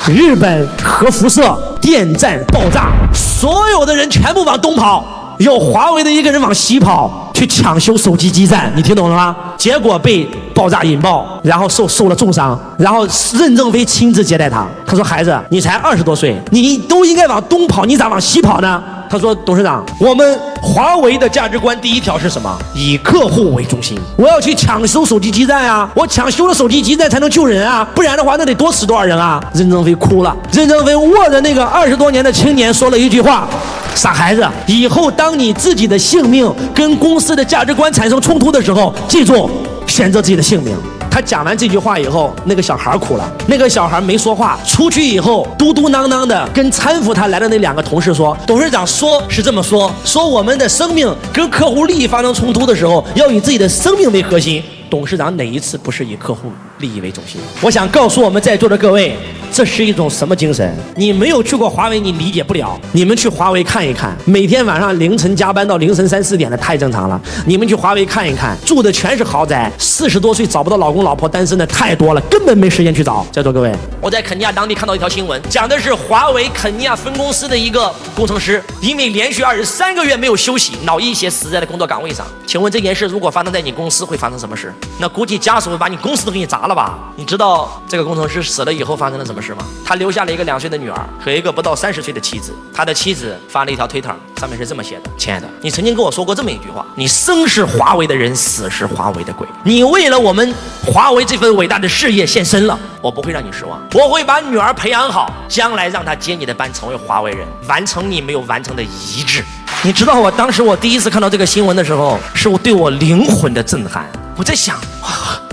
日本核辐射、电站爆炸，所有的人全部往东跑，有华为的一个人往西跑，去抢修手机基站，你听懂了吗？结果被爆炸引爆，然后受了重伤，然后任正非亲自接待他，他说：“孩子，你才20多岁，你都应该往东跑，你咋往西跑呢？”他说：“董事长，我们华为的价值观第一条是什么？以客户为中心。我要去抢修手机基站啊，我抢修了手机基站才能救人啊，不然的话那得多死多少人啊！”任正非哭了。任正非握着那个20多年的青年说了一句话：“傻孩子，以后当你自己的性命跟公司的价值观产生冲突的时候，记住，选择自己的性命。”他讲完这句话以后，那个小孩哭了。那个小孩没说话，出去以后嘟嘟囔囔的跟搀扶他来的那2个同事说：“董事长说是这么说，说我们的生命跟客户利益发生冲突的时候，要以自己的生命为核心。”董事长哪一次不是以客户利益为中心？我想告诉我们在座的各位，这是一种什么精神？你没有去过华为，你理解不了。你们去华为看一看，每天晚上凌晨加班到凌晨3、4点的太正常了。你们去华为看一看，住的全是豪宅，40多岁找不到老公老婆，单身的太多了，根本没时间去找。在座各位，我在肯尼亚当地看到一条新闻，讲的是华为肯尼亚分公司的一个工程师，因为连续23个月没有休息，脑溢血死在了工作岗位上。请问这件事如果发生在你公司，会发生什么事？那估计家属会把你公司都给你砸了吧？你知道这个工程师死了以后发生了什么事吗？他留下了一个2岁的女儿和一个不到30岁的妻子。他的妻子发了一条推特，上面是这么写的：“亲爱的，你曾经跟我说过这么一句话，你生是华为的人，死是华为的鬼。你为了我们华为这份伟大的事业献身了，我不会让你失望，我会把女儿培养好，将来让她接你的班，成为华为人，完成你没有完成的遗志。”你知道当时我第一次看到这个新闻的时候，是对我灵魂的震撼。我在想，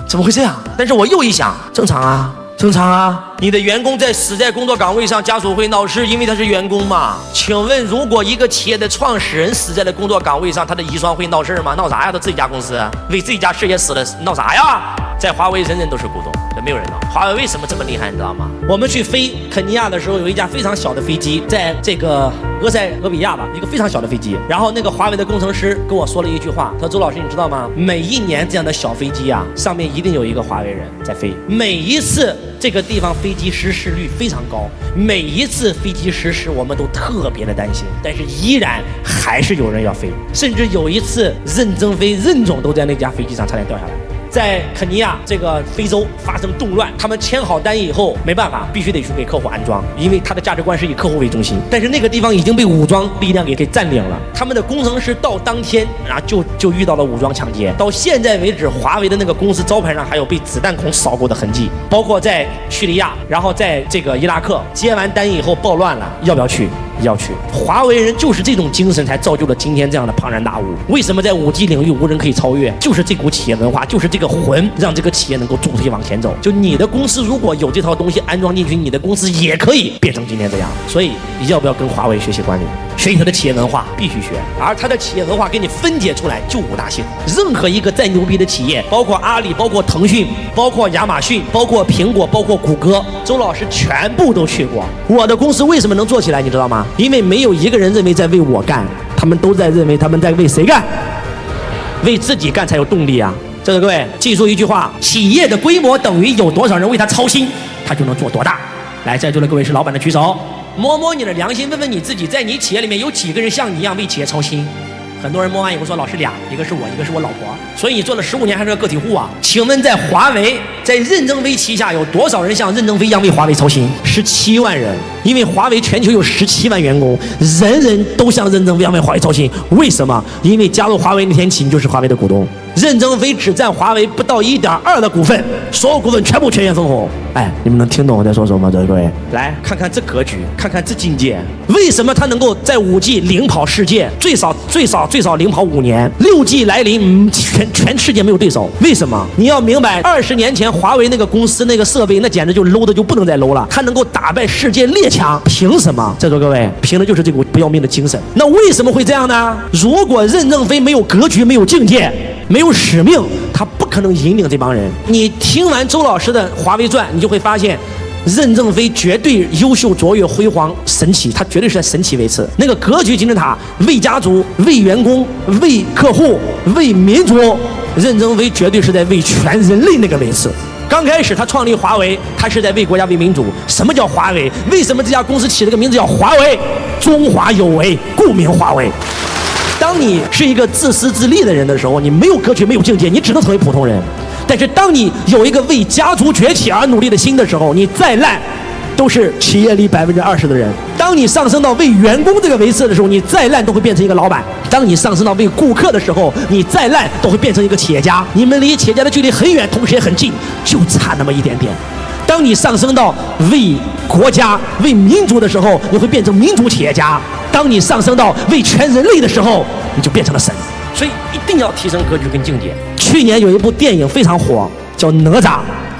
怎么会这样？但是我又一想，正常啊，正常啊。你的员工死在工作岗位上，家属会闹事，因为他是员工嘛。请问，如果一个企业的创始人死在了工作岗位上，他的遗孀会闹事吗？闹啥呀？都自己家公司，为自己家事业死了，闹啥呀？在华为，人人都是股东，没有人闹。华为为什么这么厉害，你知道吗？我们去飞肯尼亚的时候，有一架非常小的飞机，在这个俄塞俄比亚吧，一个非常小的飞机。然后那个华为的工程师跟我说了一句话，他说：“周老师，你知道吗？每一年这样的小飞机啊，上面一定有一个华为人在飞。每一次这个地方飞机失事率非常高，每一次飞机失事我们都特别的担心，但是依然还是有人要飞。甚至有一次，任正非任总都在那架飞机上差点掉下来。”在肯尼亚这个非洲发生动乱，他们签好单以后没办法，必须得去给客户安装，因为他的价值观是以客户为中心。但是那个地方已经被武装力量给占领了，他们的工程师到当天就遇到了武装抢劫。到现在为止，华为的那个公司招牌上还有被子弹孔扫过的痕迹，包括在叙利亚，然后在这个伊拉克接完单以后暴乱了，要不要去？要去。华为人就是这种精神才造就了今天这样的庞然大物。为什么在5G 领域无人可以超越？就是这股企业文化，就是这个魂，让这个企业能够助推往前走。就你的公司如果有这套东西安装进去，你的公司也可以变成今天这样。所以你要不要跟华为学习管理？学习他的企业文化必须学，而他的企业文化给你分解出来就5大系统。任何一个再牛逼的企业，包括阿里，包括腾讯，包括亚马逊，包括苹果，包括谷歌，周老师全部都去过。我的公司为什么能做起来，你知道吗？因为没有一个人认为在为我干，他们都在认为他们在为谁干？为自己干才有动力啊！这个各位记住一句话：企业的规模等于有多少人为他操心，他就能做多大。来，在座的各位是老板的举手，摸摸你的良心，问问你自己，在你企业里面有几个人像你一样为企业操心？很多人摸完以后说：“老师俩，一个是我，一个是我老婆。”所以你做了15年还是个个体户啊？请问在华为，在任正非旗下有多少人像任正非一样为华为操心？17万人，因为华为全球有17万员工，人人都像任正非一样为华为操心。为什么？因为加入华为那天起，你就是华为的股东。任正非只占华为不到1.2%的股份，所有股份全部全员分红。哎，你们能听懂我在说什么吗？各位，来看看这格局，看看这境界。为什么他能够在5G 领跑世界？最少领跑5年，6G 来临，全世界没有对手。为什么？你要明白，20年前华为那个公司那个设备，那简直就 low 的就不能再 low 了。他能够打败世界列强，凭什么？在座各位，凭的就是这股不要命的精神。那为什么会这样呢？如果任正非没有格局，没有境界，没有使命，他不可能引领这帮人。你听完周老师的《华为传》，你就会发现，任正非绝对优秀、卓越、辉煌、神奇，他绝对是在神奇位次。那个格局金字塔，为家族、为员工、为客户、为民族，任正非绝对是在为全人类那个位次。刚开始他创立华为，他是在为国家为民族。什么叫华为？为什么这家公司起了个名字叫华为？中华有为，故名华为。当你是一个自私自利的人的时候，你没有格局，没有境界，你只能成为普通人。但是当你有一个为家族崛起而努力的心的时候，你再烂都是企业里20%的人。当你上升到为员工这个维次的时候，你再烂都会变成一个老板。当你上升到为顾客的时候，你再烂都会变成一个企业家。你们离企业家的距离很远，同时也很近，就差那么一点点。当你上升到为国家、为民族的时候，你会变成民族企业家；当你上升到为全人类的时候，你就变成了神。所以一定要提升格局跟境界。去年有一部电影非常火，叫《哪吒》，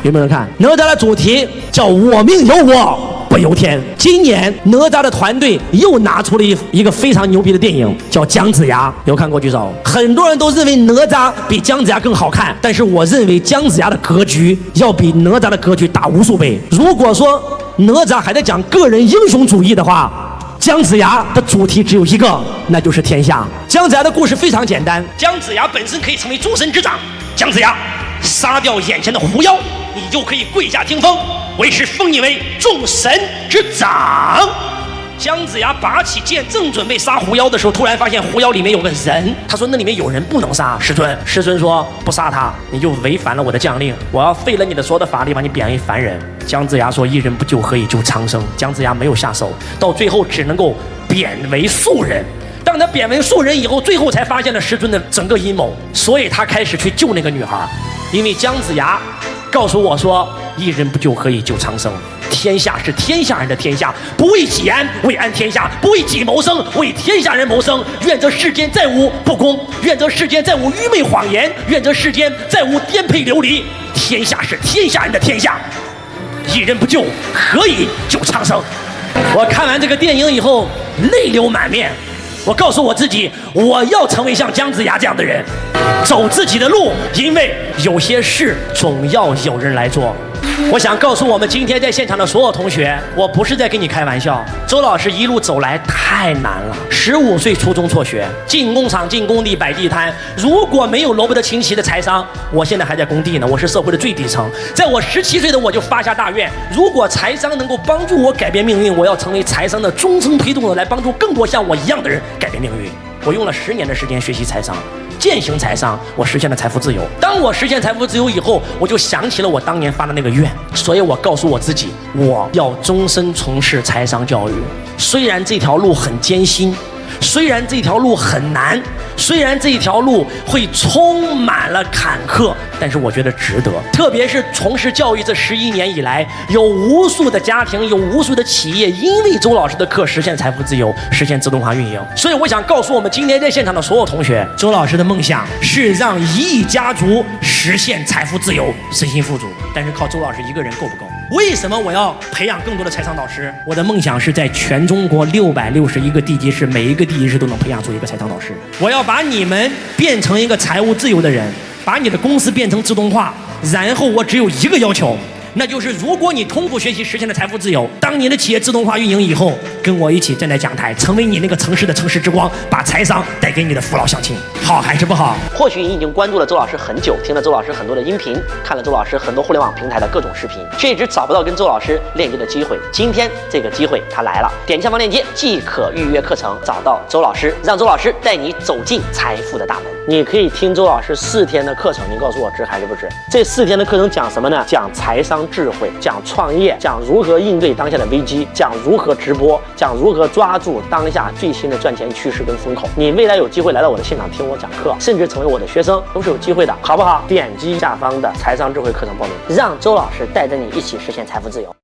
有没有人看？哪吒的主题叫我命由我不由天。今年哪吒的团队又拿出了一个非常牛逼的电影，叫姜子牙，有看过举手？很多人都认为哪吒比姜子牙更好看，但是我认为姜子牙的格局要比哪吒的格局大无数倍。如果说哪吒还在讲个人英雄主义的话，姜子牙的主题只有一个，那就是天下。姜子牙的故事非常简单，姜子牙本身可以成为诸神之长，姜子牙杀掉眼前的狐妖，你就可以跪下听风，为师封你为众神之长。姜子牙拔起剑，正准备杀狐妖的时候，突然发现狐妖里面有个人。他说：“那里面有人，不能杀。”师尊，师尊说：“不杀他，你就违反了我的将令。我要废了你的所有的法力，把你贬为凡人。”姜子牙说：“一人不救，何以救苍生？”姜子牙没有下手，到最后只能够贬为素人。当他贬为素人以后，最后才发现了师尊的整个阴谋，所以他开始去救那个女孩，因为姜子牙告诉我说：“一人不救，何以救苍生？天下是天下人的天下，不为己安，为安天下；不为己谋生，为天下人谋生。愿这世间再无不公，愿这世间再无愚昧谎言，愿这世间再无颠沛流离。天下是天下人的天下，一人不救，何以救苍生？”我看完这个电影以后，泪流满面。我告诉我自己，我要成为像姜子牙这样的人，走自己的路，因为有些事总要有人来做。我想告诉我们今天在现场的所有同学，我不是在跟你开玩笑。周老师一路走来太难了，15岁初中辍学，进工厂、进工地、摆地摊。如果没有罗伯特清崎的财商，我现在还在工地呢，我是社会的最底层。在我17岁的我就发下大愿，如果财商能够帮助我改变命运，我要成为财商的终生推动者，来帮助更多像我一样的人改变命运。我用了10年的时间学习财商，践行财商，我实现了财富自由。当我实现财富自由以后，我就想起了我当年发的那个愿，所以我告诉我自己，我要终身从事财商教育。虽然这条路很艰辛，虽然这条路很难，虽然这条路会充满了坎坷，但是我觉得值得。特别是从事教育这11年以来，有无数的家庭，有无数的企业因为周老师的课实现财富自由，实现自动化运营。所以我想告诉我们今天在现场的所有同学，周老师的梦想是让1亿家族实现财富自由，身心富足。但是靠周老师一个人够不够？为什么我要培养更多的财商导师？我的梦想是在全中国661个地级市，每一个地级市都能培养出一个财商导师。我要把你们变成一个财务自由的人，把你的公司变成自动化，然后我只有一个要求，那就是如果你通过学习实现了财富自由，当你的企业自动化运营以后，跟我一起站在讲台，成为你那个城市的城市之光，把财商带给你的父老乡亲。好还是不好？或许你已经关注了周老师很久，听了周老师很多的音频，看了周老师很多互联网平台的各种视频，却一直找不到跟周老师链接的机会。今天这个机会它来了，点击下方链接即可预约课程，找到周老师，让周老师带你走进财富的大门。你可以听周老师4天的课程，你告诉我值还是不值？这4天的课程讲什么呢？讲财商智慧，讲创业，讲如何应对当下的危机，讲如何直播，讲如何抓住当下最新的赚钱趋势跟风口。你未来有机会来到我的现场听我讲课，甚至成为我的学生，都是有机会的，好不好？点击下方的财商智慧课程报名，让周老师带着你一起实现财富自由。